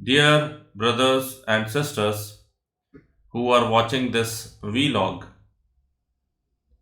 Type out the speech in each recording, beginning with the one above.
Dear brothers and sisters who are watching this vlog,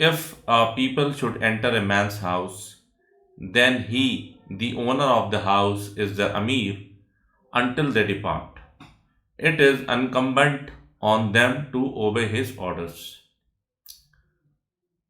If a people should enter a man's house, then he, the owner of the house, is the Amir until they depart. It is incumbent on them to obey his orders.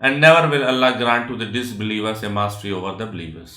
and never will Allah grant to the disbelievers a mastery over the believers।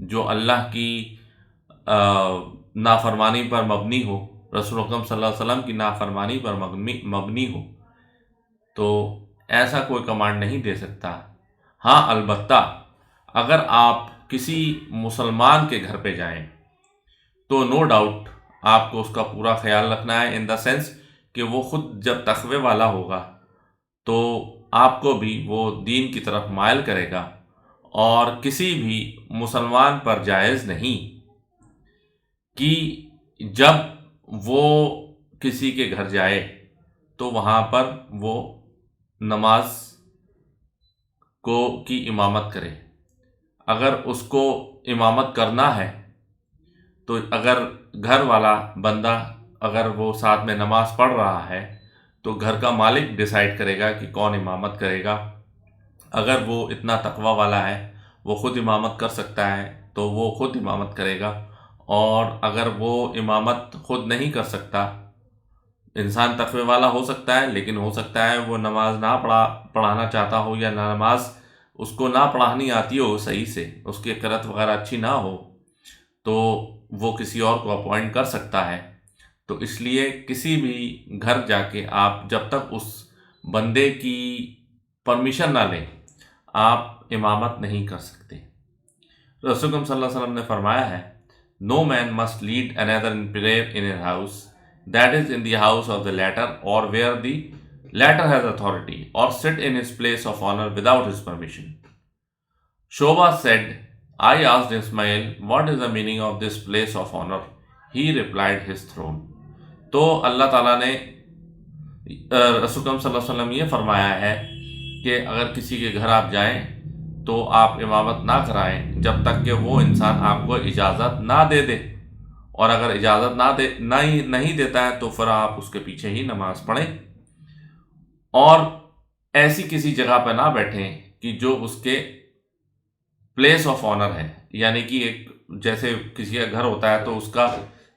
جو اللہ کی نافرمانی پر مبنی ہو، رسول اکرم صلی اللہ علیہ وسلم کی نافرمانی پر مبنی ہو، تو ایسا کوئی کمانڈ نہیں دے سکتا۔ ہاں البتہ اگر آپ کسی مسلمان کے گھر پہ جائیں تو نو ڈاؤٹ آپ کو اس کا پورا خیال رکھنا ہے، ان دا سینس کہ وہ خود جب تقوی والا ہوگا تو آپ کو بھی وہ دین کی طرف مائل کرے گا، اور کسی بھی مسلمان پر جائز نہیں کہ جب وہ کسی کے گھر جائے تو وہاں پر وہ نماز کی امامت کرے۔ اگر اس کو امامت کرنا ہے تو اگر گھر والا بندہ اگر وہ ساتھ میں نماز پڑھ رہا ہے تو گھر کا مالک ڈیسائیڈ کرے گا کہ کون امامت کرے گا۔ اگر وہ اتنا تقوی والا ہے، وہ خود امامت کر سکتا ہے تو وہ خود امامت کرے گا، اور اگر وہ امامت خود نہیں کر سکتا، انسان تقوی والا ہو سکتا ہے لیکن ہو سکتا ہے وہ نماز نہ پڑھانا چاہتا ہو، یا نماز اس کو نہ پڑھانی آتی ہو صحیح سے، اس کی قرأت وغیرہ اچھی نہ ہو، تو وہ کسی اور کو اپوائنٹ کر سکتا ہے۔ تو اس لیے کسی بھی گھر جا کے آپ جب تک اس بندے کی پرمیشن نہ لیں آپ امامت نہیں کر سکتے۔ رسول اکرم صلی اللہ علیہ وسلم نے فرمایا ہے، no man must lead another in prayer in a house that is in the house of the latter or where the latter has authority, or sit in his place of honor without his permission. Shoba said, I asked Ismail, what is the meaning of this place of honor? He replied, his throne. تو اللہ تعالیٰ نے رسول اکرم صلی اللہ علیہ وسلم یہ فرمایا ہے کہ اگر کسی کے گھر آپ جائیں تو آپ امامت نہ کرائیں جب تک کہ وہ انسان آپ کو اجازت نہ دے دے، اور اگر اجازت نہیں دیتا ہے تو پھر آپ اس کے پیچھے ہی نماز پڑھیں، اور ایسی کسی جگہ پہ نہ بیٹھیں کہ جو اس کے پلیس آف آنر ہے، یعنی کہ ایک جیسے کسی کا گھر ہوتا ہے تو اس کا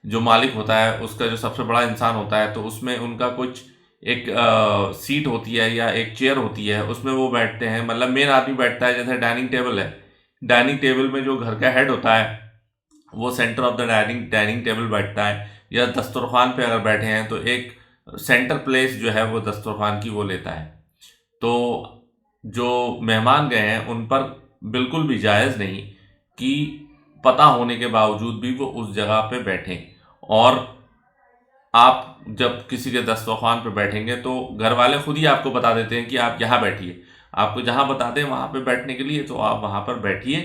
جو مالک ہوتا ہے، اس کا جو سب سے بڑا انسان ہوتا ہے، تو اس میں ان کا کچھ ایک سیٹ ہوتی ہے یا ایک چیئر ہوتی ہے، اس میں وہ بیٹھتے ہیں، مطلب مین آدمی بیٹھتا ہے۔ جیسے ڈائننگ ٹیبل ہے، ڈائننگ ٹیبل میں جو گھر کا ہیڈ ہوتا ہے وہ centre of the dining table بیٹھتا ہے، یا دسترخوان پہ اگر بیٹھے ہیں تو ایک سینٹر پلیس جو ہے وہ دسترخوان کی وہ لیتا ہے۔ تو جو مہمان گئے ہیں ان پر بالکل بھی جائز نہیں کہ پتہ ہونے کے باوجود بھی وہ اس جگہ پہ بیٹھیں، اور آپ جب کسی کے دسترخوان پہ بیٹھیں گے تو گھر والے خود ہی آپ کو بتا دیتے ہیں کہ آپ یہاں بیٹھیے، آپ کو جہاں بتا دیں وہاں پہ بیٹھنے کے لیے تو آپ وہاں پر بیٹھیے،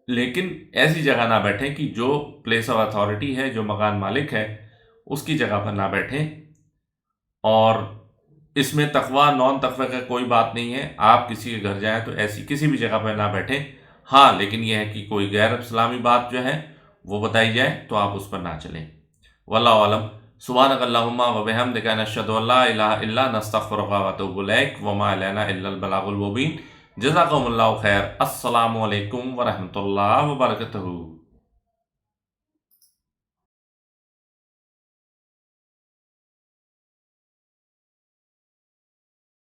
لیکن ایسی جگہ نہ بیٹھیں کہ جو پلیس آف اتھارٹی ہے، جو مکان مالک ہے اس کی جگہ پر نہ بیٹھیں۔ اور اس میں تقوی نان تقوی کا کوئی بات نہیں ہے، آپ کسی کے گھر جائیں تو ایسی کسی بھی جگہ پر نہ بیٹھیں۔ ہاں لیکن یہ ہے کہ کوئی غیر اسلامی بات جو ہے وہ بتائی جائے تو آپ اس پر نہ چلیں۔ واللہ اعلم۔ سبحانک اللہم و بحمدک، نشہد ان لا الہ الا انت، نستغفرک و نتوب الیک، وما علینا الا البلاغ المبین۔ جزاکم اللہ خیر۔ السلام علیکم ورحمۃ اللہ وبرکاتہ۔